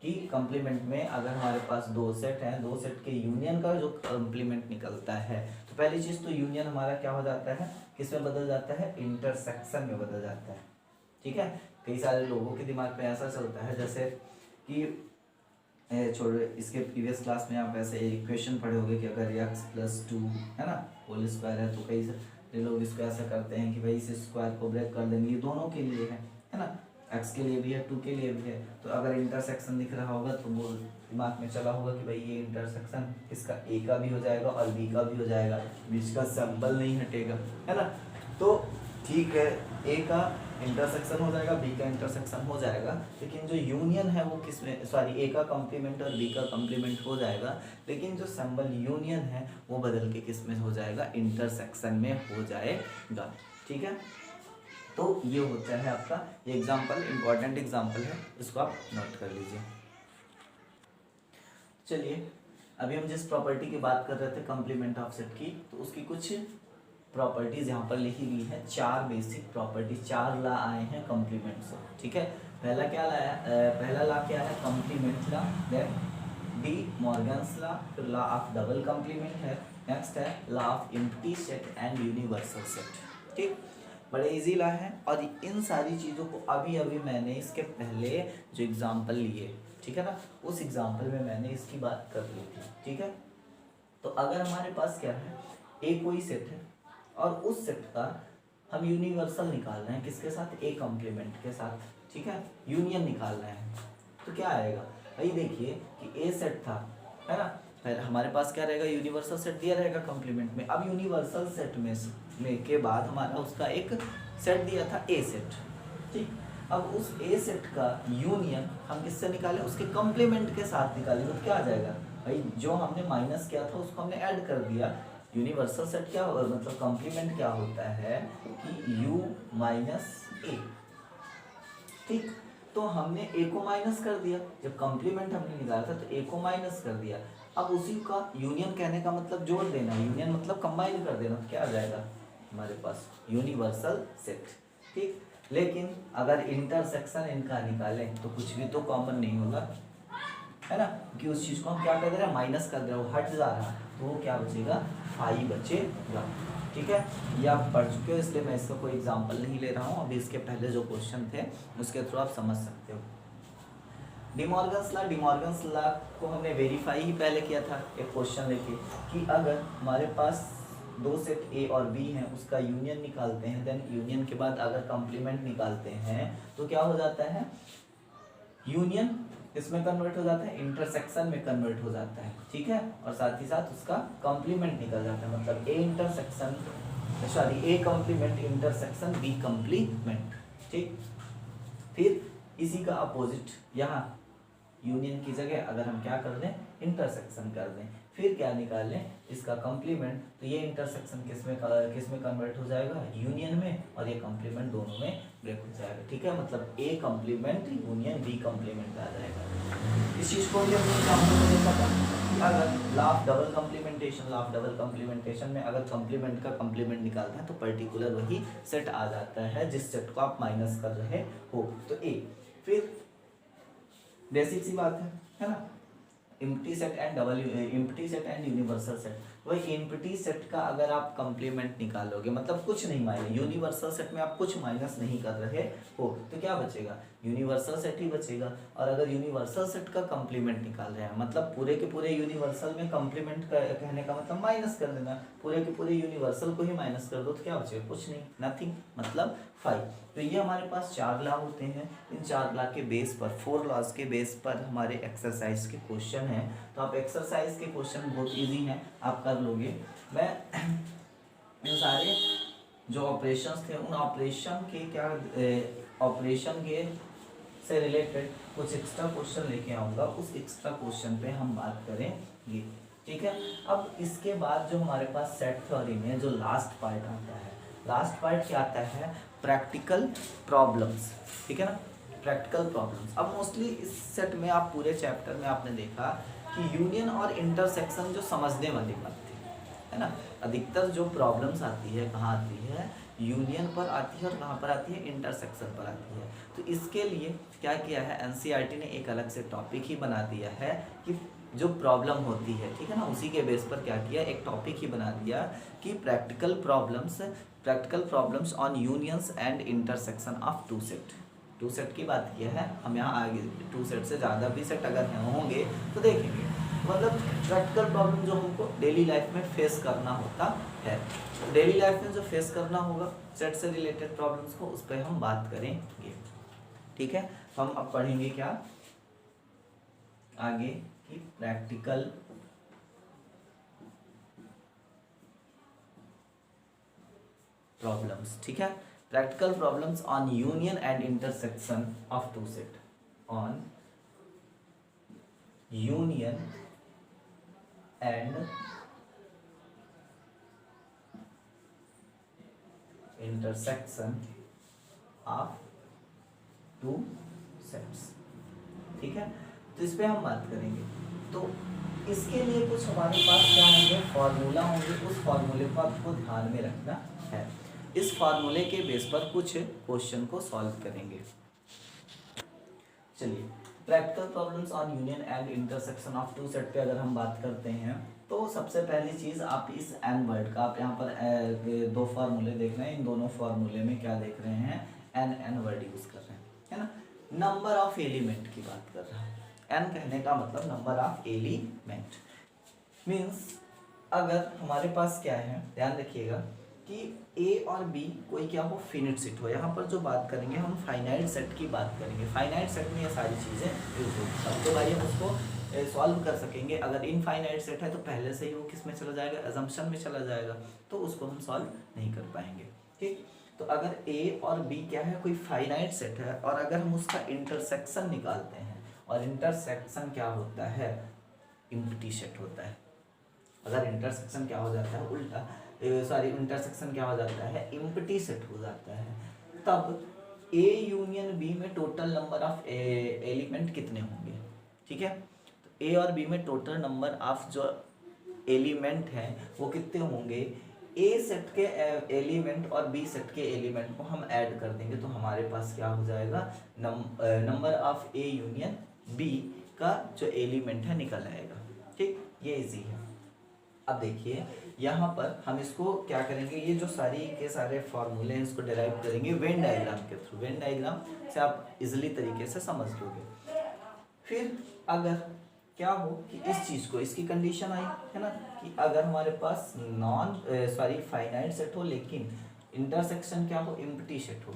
कि कंप्लीमेंट में अगर हमारे पास दो सेट हैं, दो सेट के यूनियन का जो कंप्लीमेंट निकलता है, तो पहली चीज तो यूनियन हमारा क्या हो जाता है, किस में बदल जाता है, इंटरसेक्शन में बदल जाता है। ठीक है, कई सारे लोगों के दिमाग में ऐसा चलता है जैसे कि छोड़ो, इसके प्रीवियस क्लास में आप ऐसे इक्वेशन पढ़े होंगे कि अगर x+2 है ना होल स्क्वायर है, तो कई सारे लोग इसको ऐसा करते हैं कि भाई इस स्क्वायर को ब्रेक कर देंगे, ये दोनों के लिए है ना, x के लिए भी है 2 के लिए भी है। तो अगर इंटरसेक्शन दिख रहा होगा तो वो दिमाग में चला होगा कि भाई ये इंटरसेक्शन इसका a का भी हो जाएगा और b का भी हो जाएगा, बीच का सिंबल नहीं हटेगा, है ना। तो ठीक है, a का इंटरसेक्शन हो जाएगा, b का इंटरसेक्शन हो जाएगा, लेकिन जो यूनियन है वो किस में, सॉरी a का कॉम्प्लीमेंट और b का कॉम्प्लीमेंट हो जाएगा, लेकिन जो सिंबल यूनियन है वो बदल के किस में हो जाएगा, इंटरसेक्शन में हो जाएगा। ठीक है, तो ये होता है आपका ये एग्जाम्पल, इंपॉर्टेंट एग्जाम्पल है, इसको आप नोट कर लीजिए। चलिए, अभी हम जिस प्रॉपर्टी की बात कर रहे थे कॉम्प्लीमेंट ऑफ सेट की, तो उसकी कुछ प्रॉपर्टीज यहाँ पर लिखी गई है, 4 बेसिक प्रॉपर्टी, 4 ला आए हैं कॉम्प्लीमेंट से। ठीक है, पहला क्या लाया, पहला ला क्या है, complement law, then D Morgan's ला, फिर लॉ ऑफ डबल कॉम्प्लीमेंट है, नेक्स्ट है law of empty set and universal set. ठीक, बड़े इजी ला है, और इन सारी चीज़ों को अभी अभी मैंने इसके पहले जो एग्जाम्पल लिए, ठीक है ना, उस एग्जाम्पल में मैंने इसकी बात कर ली थी। ठीक है, तो अगर हमारे पास क्या है, एक कोई सेट है और उस सेट का हम यूनिवर्सल निकाल रहे हैं, किसके साथ, ए कॉम्प्लीमेंट के साथ। ठीक है, यूनियन निकाल रहे हैं, तो क्या आएगा भाई, देखिए कि ए सेट था, है ना, पहले हमारे पास क्या रहेगा, यूनिवर्सल सेट दिया रहेगा कॉम्प्लीमेंट में। अब यूनिवर्सल सेट में के बाद हमारा उसका एक सेट दिया था ए सेट। ठीक, अब उस ए सेट का यूनियन हम किससे निकालें, उसके कॉम्प्लीमेंट के साथ निकालें, तो क्या आ जाएगा भाई, जो हमने माइनस किया था उसको हमने ऐड कर दिया। यूनिवर्सल सेट क्या मतलब कॉम्प्लीमेंट क्या होता है कि u माइनस ए। ठीक, तो हमने a को माइनस कर दिया, जब कॉम्प्लीमेंट हमने निकाला था तो a को माइनस कर दिया। अब उसी का यूनियन कहने का मतलब जोड़ देना, यूनियन मतलब कंबाइन कर देना, तो क्या आ जाएगा हमारे पास, यूनिवर्सल सेट। ठीक, लेकिन अगर इंटरसेक्शन इनका निकालें तो कुछ भी तो कॉमन नहीं होगा, है ना, कि उस चीज को हम क्या कर दे रहे हैं, माइनस कर दे रहे, हट जा रहा, तो वो क्या बचेगा, फाई बचेगा। ठीक है, ये आप पढ़ चुके हो, इसलिए मैं इसका कोई एग्जांपल नहीं ले रहा हूँ, अभी इसके पहले जो क्वेश्चन थे उसके थ्रू आप समझ सकते हो। डिमॉर्गन्स लॉ को हमने वेरीफाई ही पहले किया था एक क्वेश्चन लेके, कि अगर हमारे पास दो सेट ए और बी हैं, उसका यूनियन निकालते हैं, देन यूनियन के बाद अगर कॉम्प्लीमेंट निकालते हैं तो क्या हो जाता है, यूनियन इसमें कन्वर्ट हो जाता है, इंटरसेक्शन में कन्वर्ट हो जाता है। ठीक है, और साथ ही साथ उसका कॉम्प्लीमेंट निकल जाता है, मतलब A intersection, sorry A complement intersection B complement. ठीक, फिर इसी का अपोजिट यहाँ यूनियन की जगह अगर हम क्या कर दें, इंटरसेक्शन कर दें, फिर क्या निकाल लें, इसका कॉम्प्लीमेंट, तो ये इंटरसेक्शन किसमें कन्वर्ट हो जाएगा, यूनियन में, और ये कॉम्प्लीमेंट दोनों में ब्रेक हो जाएगा। ठीक है, मतलब A complement union B complement आ जाएगा। इस चीज़ को भी हमने एग्जाम्पल में देखा था, अगर लॉ ऑफ डबल कॉम्प्लीमेंटेशन में अगर कॉम्प्लीमेंट का कॉम्प्लीमेंट निकालता है तो पर्टिकुलर वही सेट आ जाता है जिस सेट को आप माइनस कर रहे हो, तो ए। फिर बेसिक सी बात है ना, empty set and universal set. वही एम्प्टी सेट का अगर आप कॉम्प्लीमेंट निकालोगे, मतलब कुछ नहीं माइनस, यूनिवर्सल सेट में आप कुछ माइनस नहीं कर रहे हो, तो क्या बचेगा, यूनिवर्सल सेट ही बचेगा। और अगर यूनिवर्सल सेट का कॉम्प्लीमेंट निकाल रहे हैं, मतलब पूरे के पूरे यूनिवर्सल में कॉम्प्लीमेंट कहने का मतलब माइनस कर देना, पूरे के पूरे यूनिवर्सल को ही माइनस कर दो, तो क्या बचेगा, कुछ नहीं, नथिंग, मतलब 5। तो ये हमारे पास 4 लॉ होते हैं, इन 4 लॉ के बेस पर, 4 लॉज के बेस पर हमारे एक्सरसाइज के क्वेश्चन हैं। तो आप एक्सरसाइज के क्वेश्चन बहुत इजी हैं, आप कर लोगे। मैं इन सारे जो ऑपरेशंस थे उन ऑपरेशन के ऑपरेशन के से रिलेटेड कुछ एक्स्ट्रा क्वेश्चन लेके आऊँगा, उस एक्स्ट्रा क्वेश्चन पे हम बात करेंगे। ठीक है, अब इसके बाद जो हमारे पास सेट थ्योरी में जो लास्ट पार्ट आता है, लास्ट पार्ट क्या आता है, प्रैक्टिकल प्रॉब्लम्स। ठीक है ना, प्रैक्टिकल प्रॉब्लम्स। अब मोस्टली इस सेट में आप पूरे चैप्टर में आपने देखा कि यूनियन और इंटरसेक्शन जो समझने वाली बात थी, है ना, अधिकतर जो प्रॉब्लम्स आती है कहाँ आती है, यूनियन पर आती है और कहाँ पर आती है, इंटरसेक्शन पर आती है। तो इसके लिए क्या किया है, एनसीईआरटी ने एक अलग से टॉपिक ही बना दिया है कि जो प्रॉब्लम होती है, ठीक है ना, उसी के बेस पर क्या किया, एक टॉपिक ही बना दिया कि practical problems on unions and intersection of two set. Two set की बात किया है, हम यहाँ आगे टू सेट से ज़्यादा भी सेट अगर होंगे तो देखेंगे, मतलब प्रैक्टिकल प्रॉब्लम जो हमको डेली लाइफ में फेस करना होता है, डेली लाइफ में जो फेस करना होगा सेट से रिलेटेड प्रॉब्लम्स को, उस पर हम बात करेंगे, ठीक है। तो हम अब पढ़ेंगे क्या आगे कि प्रैक्टिकल प्रॉब्लम्स, ठीक है, practical problems on union and intersection of two set, on union and intersection of two sets, ठीक है। तो इस पे हम बात करेंगे। तो इसके लिए कुछ हमारे पास क्या होंगे, फॉर्मूला होंगे, उस फॉर्मूले को आपको ध्यान में रखना है। इस फार्मूले के बेस पर कुछ क्वेश्चन को सॉल्व करेंगे। चलिए, practical problems on union and intersection of two set पे अगर हम बात करते हैं तो सबसे पहली चीज आप इस एन वर्ड का, आप यहाँ पर दो फार्मूले देख रहे हैं, इन दोनों फार्मूले में क्या देख रहे हैं, एन वर्ड यूज कर रहे हैं, है ना। नंबर ऑफ एलिमेंट की बात कर रहा है, एन कहने का मतलब नंबर ऑफ एलिमेंट मीन्स अगर हमारे पास क्या है, ध्यान रखिएगा कि ए और बी कोई क्या हो, फिनिट सेट हो। यहाँ पर जो बात करेंगे हम फाइनाइट सेट की बात करेंगे, फाइनाइट सेट में ये सारी चीज़ें यूज होती हैं। तो भाई हम उसको सॉल्व कर सकेंगे। अगर इनफाइनाइट सेट है तो पहले से ही वो किस में चला जाएगा, अजम्पशन में चला जाएगा, तो उसको हम सॉल्व नहीं कर पाएंगे, ठीक। तो अगर ए और बी क्या है, कोई फाइनाइट सेट है और अगर हम उसका इंटरसेक्शन निकालते हैं, और इंटरसेक्शन क्या होता है, एम्प्टी सेट होता है। अगर इंटरसेक्शन क्या हो जाता है, उल्टा इंटरसेक्शन क्या हो जाता है, एम्प्टी सेट हो जाता है, तब ए यूनियन बी में टोटल नंबर ऑफ एलिमेंट कितने होंगे, ठीक है। तो ए और बी में टोटल नंबर ऑफ जो एलिमेंट हैं वो कितने होंगे, ए सेट के एलिमेंट और बी सेट के एलिमेंट को हम ऐड कर देंगे तो हमारे पास क्या हो जाएगा, number of A union B का जो एलिमेंट है निकल आएगा, ठीक। ये इजी है। अब देखिए यहाँ पर हम इसको क्या करेंगे, ये जो सारी के सारे फॉर्मूले हैं इसको डिराइव करेंगे वेन डायग्राम के थ्रू। वेन डायग्राम से आप इजीली तरीके से समझ लोगे। फिर अगर क्या हो कि इस चीज़ को, इसकी कंडीशन आई है ना कि अगर हमारे पास फाइनाइट सेट हो लेकिन इंटरसेक्शन क्या हो, एम्प्टी सेट हो।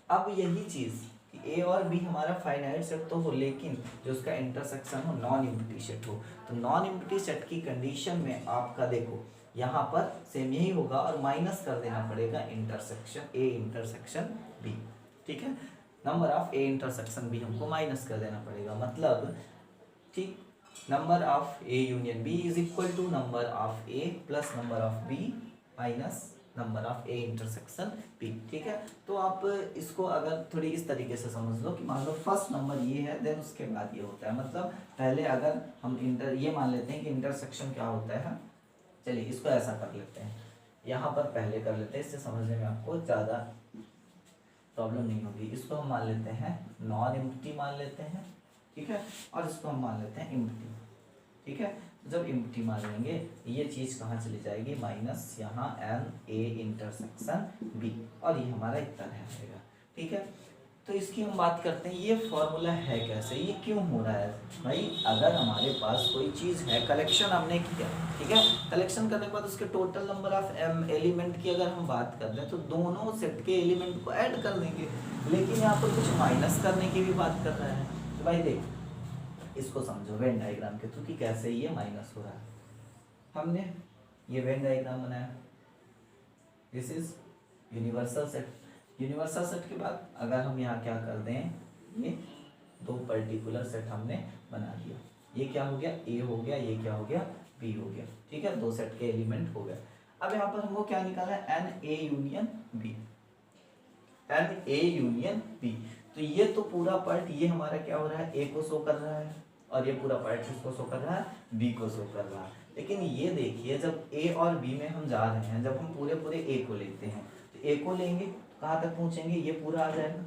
अब यही चीज़ ए और बी हमारा फाइनाइट सेट तो हो लेकिन जो उसका इंटरसेक्शन हो नॉन एम्प्टी सेट हो, तो नॉन एम्प्टी सेट की कंडीशन में आपका देखो यहाँ पर सेम यही होगा और माइनस कर देना पड़ेगा इंटरसेक्शन ए इंटरसेक्शन बी, ठीक है। Number of A intersection B हमको माइनस कर देना पड़ेगा, मतलब ठीक, number of A union B is equal to number of A plus number of B minus number of A intersection B, ठीक है। तो आप इसको अगर थोड़ी इस तरीके से समझ लो कि मान लो फर्स्ट नंबर ये है, देन उसके बाद ये होता है, मतलब पहले अगर हम ये मान लेते हैं कि इंटरसेक्शन क्या होता है, चलिए इसको ऐसा कर लेते हैं, यहाँ पर पहले कर लेते हैं, इससे समझने में आपको ज़्यादा प्रॉब्लम नहीं होगी। इसको हम मान लेते हैं नॉन एम्प्टी मान लेते हैं, ठीक है, और इसको हम मान लेते हैं एम्प्टी, ठीक है। जब एम्प्टी मान लेंगे ये चीज़ कहाँ चली जाएगी, माइनस यहाँ एन ए इंटरसेक्शन बी, और ये हमारा इतना रहेगा, ठीक है। तो इसकी हम बात करते हैं, ये फॉर्मूला है कैसे, ये क्यों हो रहा है भाई। अगर हमारे पास कोई चीज़ है, कलेक्शन हमने किया, ठीक है, कलेक्शन करने के बाद उसके टोटल नंबर ऑफ एलिमेंट की अगर हम बात कर रहे हैं तो दोनों सेट के एलिमेंट को ऐड कर देंगे, लेकिन यहाँ पर कुछ माइनस करने की भी बात कर रहा है। तो भाई देख इसको समझो वेन डायग्राम के थ्रू कि कैसे ये माइनस हो रहा है। हमने ये वेन डायग्राम बनाया, this is universal set. Universal set के बाद अगर हम यहाँ क्या कर दें, ये दो पर्टिकुलर सेट हमने बना दिया, ये क्या हो गया, ए हो गया, ये क्या हो गया, बी हो गया, ठीक है, दो सेट के एलिमेंट हो गए। अब यहाँ पर हमको क्या निकाला है, N A union B, N A union B. तो ये तो पूरा पार्ट ये हमारा क्या हो रहा है, ए को शो कर रहा है, और ये पूरा पार्ट किसको शो कर रहा है, बी को शो कर रहा है। लेकिन ये देखिए जब ए और बी में हम जा रहे हैं, जब हम पूरे ए को लेते हैं तो ए को लेंगे कहाँ तक पहुंचेंगे, ये पूरा आ जाएगा,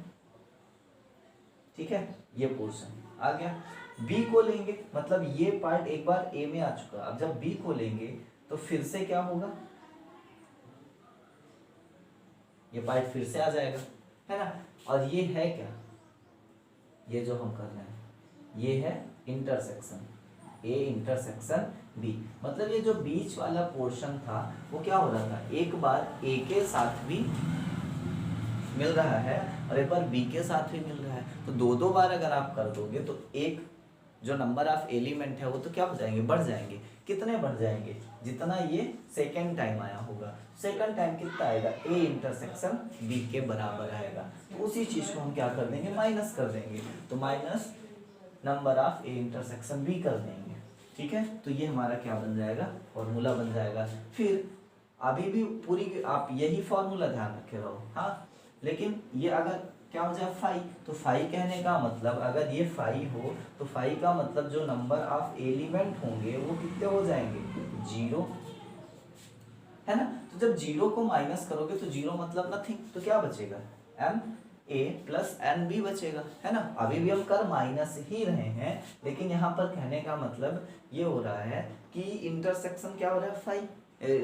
ठीक है, ये पोर्शन आ गया। बी को लेंगे मतलब ये पार्ट एक बार ए में आ चुका, अब जब बी को लेंगे तो फिर से क्या होगा, ये पार्ट फिर से आ जाएगा, है ना। और ये है क्या, ये जो हम कर रहे हैं ये है इंटरसेक्शन, ए इंटरसेक्शन बी, मतलब ये जो बीच वाला पोर्शन था वो क्या हो रहा था, एक बार ए के साथ भी मिल रहा है और एक बार बी के साथ भी मिल रहा है, तो दो बार अगर आप कर दोगे तो एक जो नंबर ऑफ एलिमेंट है वो तो क्या हो जाएंगे, बढ़ जाएंगे। कितने बढ़ जाएंगे, जितना ये सेकेंड टाइम आया होगा, सेकंड टाइम कितना आएगा, ए इंटरसेक्शन बी के बराबर आएगा, तो उसी चीज को हम क्या कर देंगे, माइनस कर देंगे, तो minus number of A intersection B कर देंगे, ठीक है। तो ये हमारा क्या बन जाएगा, फॉर्मूला बन जाएगा। फिर अभी भी पूरी आप यही फॉर्मूला ध्यान रखे रहो, हाँ, लेकिन ये अगर क्या हो जाए फाइव, तो फाइव कहने का मतलब अगर ये फाइव हो तो फाइव का मतलब जो नंबर ऑफ एलिमेंट होंगे वो कितने हो जाएंगे, जीरो, है ना। तो जब जीरो को माइनस करोगे तो जीरो मतलब नथिंग, तो क्या बचेगा, N A plus N B बचेगा, है ना। अभी भी हम कर माइनस ही रहे हैं, लेकिन यहाँ पर कहने का मतलब ये हो रहा है कि इंटरसेक्शन क्या हो रहा है, फाइव,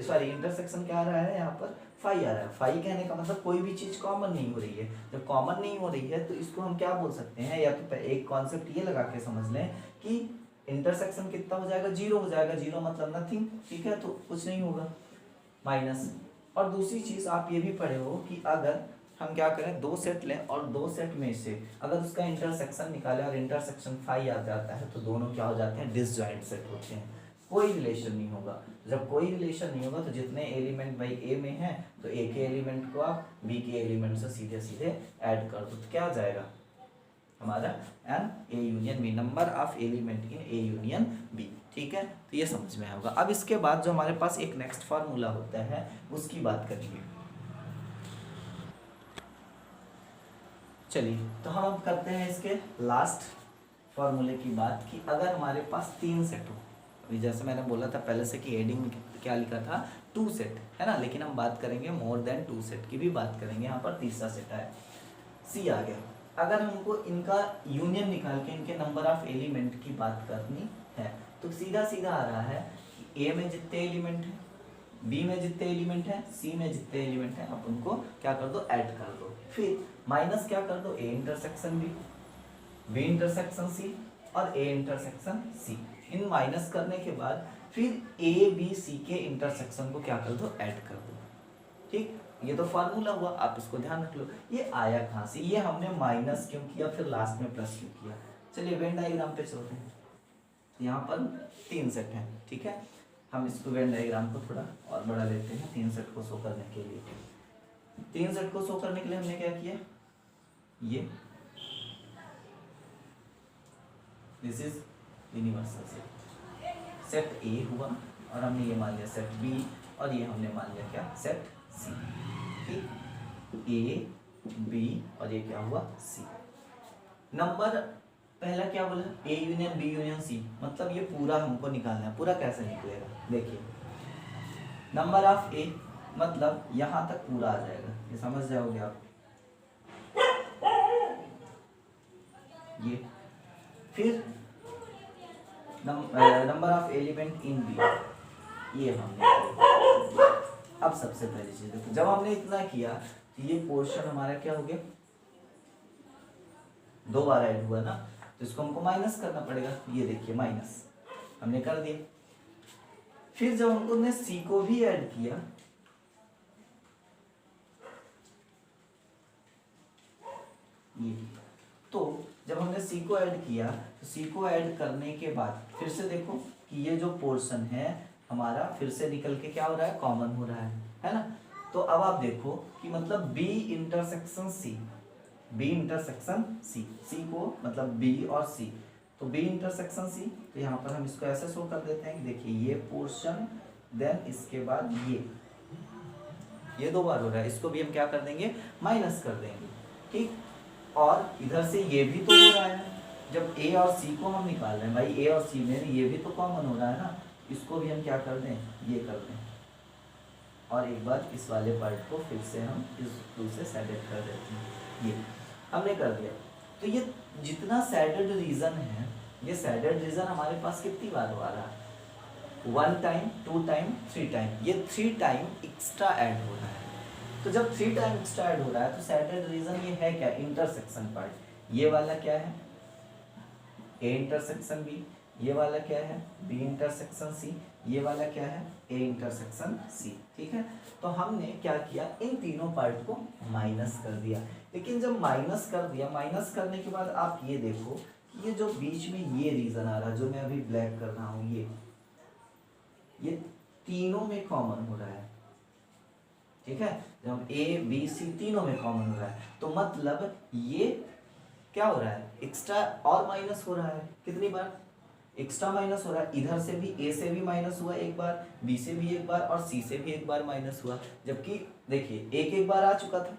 सॉरी इंटरसेक्शन क्या आ रहा है यहाँ पर, फाइव आ रहा है। फाइव कहने का मतलब कोई भी चीज कॉमन नहीं हो रही है, जब कॉमन नहीं हो रही है तो इसको हम क्या बोल सकते हैं, या तो एक कॉन्सेप्ट ये लगा के समझ लें कि इंटरसेक्शन कितना हो जाएगा, जीरो हो जाएगा, जीरो मतलब नथिंग, ठीक है, तो कुछ नहीं होगा, माइनस। और दूसरी चीज आप ये भी पढ़े हो कि अगर हम क्या करें, दो सेट लें और दो सेट में से अगर उसका इंटरसेक्शन निकाले और इंटरसेक्शन फाइव आ जाता है तो दोनों क्या हो जाते हैं, डिसजॉइंट सेट होते हैं, कोई रिलेशन नहीं होगा। जब कोई रिलेशन नहीं होगा तो जितने एलिमेंट भाई ए में है तो ए के एलिमेंट को आप बी के एलिमेंट से सीधे सीधे ऐड कर दो, तो क्या आ जाएगा हमारा N A union B, number of element in A union B, ठीक है। तो ये समझ में आएगा। अब इसके बाद जो हमारे पास एक नेक्स्ट फार्मूला होता है उसकी बात करेंगे। चलिए तो हम अब करते हैं इसके लास्ट फार्मूले की बात कि अगर हमारे पास तीन सेट हो, अभी जैसे मैंने बोला था पहले से कि हेडिंग में क्या लिखा था, टू सेट, है ना, लेकिन हम बात करेंगे मोर देन टू सेट की भी बात करेंगे। यहाँ पर तीसरा सेट है, सी आ गया। अगर हमको इनका यूनियन निकाल के इनके नंबर ऑफ एलिमेंट की बात करनी है तो सीधा सीधा आ रहा है कि ए में जितने एलिमेंट हैं, बी में जितने एलिमेंट हैं, सी में जितने एलिमेंट हैं, आप उनको क्या कर दो, ऐड कर दो, फिर माइनस क्या कर दो, A intersection B intersection C और A intersection C. In minus करने के बाद फिर ए बी सी के इंटरसेक्शन को क्या कर दो, ऐड कर दो, ठीक। ये तो फार्मूला हुआ, आप इसको ध्यान रख लो। ये आया कहाँ से, ये हमने माइनस क्यों किया, फिर लास्ट में प्लस क्यों किया। चलिए वेन डायग्राम पे चलते हैं। यहाँ पर तीन सेट हैं, ठीक है, हम इसको वेन डायग्राम को थोड़ा और बड़ा लेते हैं तीन सेट को शो करने के लिए। तीन सेट को शो करने के लिए हमने क्या किया, ये दिस इज यूनिवर्सल सेट ए हुआ और हमने ये मान लिया सेट बी और ये हमने मान लिया क्या, सेट सी, ठीक। ए बी और ये क्या हुआ, सी। नंबर पहला क्या बोला, A union B union C, मतलब ये पूरा हमको निकालना है। पूरा कैसे निकलेगा, देखिए नंबर ऑफ ए मतलब यहां तक पूरा आ जाएगा, ये समझ जाओगे आप। ये फिर number of element in B, ये हमने किया। अब सबसे पहली चीज देखो, जब हमने इतना किया तो ये पोर्शन हमारा क्या हो गया, दो बार ऐड हुआ ना, तो इसको हमको माइनस करना पड़ेगा। ये देखिए माइनस हमने कर दिया। फिर जब हमने सी को भी ऐड किया, ये तो जब हमने सी को ऐड किया तो सी को ऐड करने के बाद फिर से देखो कि ये जो पोर्शन है हमारा फिर से निकल के क्या हो रहा है, कॉमन हो रहा है ना। तो अब आप देखो कि मतलब B intersection C, B intersection C, C को मतलब बी और सी, तो बी इंटरसेक्शन सी, तो यहाँ पर हम इसको ऐसे शो कर देते हैं कि देखिए ये पोर्शन, देन इसके बाद ये दो बार हो रहा है, इसको भी हम क्या कर देंगे, माइनस कर देंगे, ठीक। और इधर से ये भी तो हो रहा है, जब ए और सी को हम निकाल रहे हैं भाई, ए और सी में ये भी तो कॉमन हो रहा है ना, इसको भी हम क्या कर दें, ये कर दें, और एक बार इस वाले पार्ट को फिर से हम इस टू से सैडेड कर देते हैं। ये हमने कर दिया। तो ये जितना सैडेड रीजन है, ये सैडेड रीजन हमारे पास कितनी बार आ रहा है, 1 टाइम, 2 टाइम, 3 टाइम, ये 3 टाइम एक्स्ट्रा ऐड हो रहा है। तो जब 3 टाइम एक्स्ट्रा ऐड हो रहा है तो सैडेड रीजन ये है क्या, इंटरसेक्शन पार्ट। ये वाला क्या है, ए इंटरसेक्शन बी, ये वाला क्या है, बी इंटरसेक्शन सी, ये वाला क्या है, ए इंटरसेक्शन सी। ठीक है, तो हमने क्या किया, इन तीनों पार्ट को माइनस कर दिया। लेकिन जब माइनस कर दिया, माइनस करने के बाद आप ये देखो, ये जो बीच में ये रीजन आ रहा है, जो मैं अभी ब्लैक कर रहा हूँ, ये तीनों में कॉमन हो रहा है। ठीक है, जब ए बी सी तीनों में कॉमन हो रहा है, तो मतलब ये क्या हो रहा है, एक्स्ट्रा और माइनस हो रहा है। कितनी बार एक्स्ट्रा माइनस हो रहा है, इधर से भी ए से भी माइनस हुआ एक बार, बी से भी एक बार, और सी से भी एक बार माइनस हुआ। जबकि देखिए एक बार आ चुका था,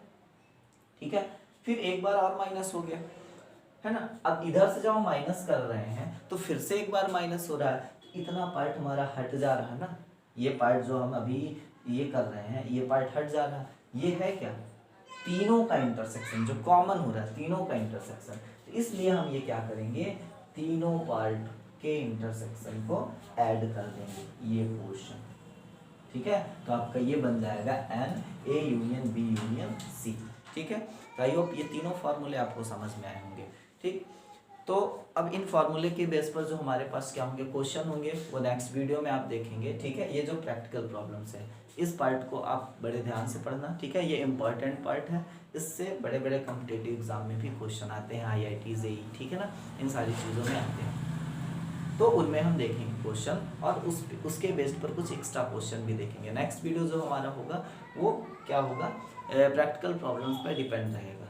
ठीक है, फिर एक बार और माइनस हो गया, है ना। अब इधर से जब हम माइनस कर रहे हैं तो फिर से एक बार माइनस हो रहा है, तो इतना पार्ट हमारा हट जा रहा है ना। ये पार्ट जो हम अभी ये कर रहे हैं, ये पार्ट हट जा रहा है। ये है क्या, तीनों का इंटरसेक्शन जो कॉमन हो रहा है, तीनों का इंटरसेक्शन। तो इसलिए हम ये क्या करेंगे, तीनों पार्ट के इंटरसेक्शन को ऐड कर देंगे, ये पोर्शन। ठीक है, तो आपका ये बन जाएगा N A union B union C. ठीक है, तो आई होप ये तीनों फार्मूले आपको समझ में आए होंगे। ठीक, तो अब इन फार्मूले के बेस पर जो हमारे पास क्या होंगे, क्वेश्चन होंगे, वो नेक्स्ट वीडियो में आप देखेंगे। ठीक है, ये जो प्रैक्टिकल प्रॉब्लम्स है, इस पार्ट को आप बड़े ध्यान से पढ़ना। ठीक है, ये इंपॉर्टेंट पार्ट है, इससे बड़े बड़े कॉम्पिटिटिव एग्जाम में भी क्वेश्चन आते हैं, IIT JEE, ठीक है ना, इन सारी चीज़ों में आते हैं। तो उनमें हम देखेंगे क्वेश्चन, और उसके बेस्ड पर कुछ एक्स्ट्रा क्वेश्चन भी देखेंगे। नेक्स्ट वीडियो जो हमारा होगा वो क्या होगा, प्रैक्टिकल प्रॉब्लम्स पर डिपेंड रहेगा।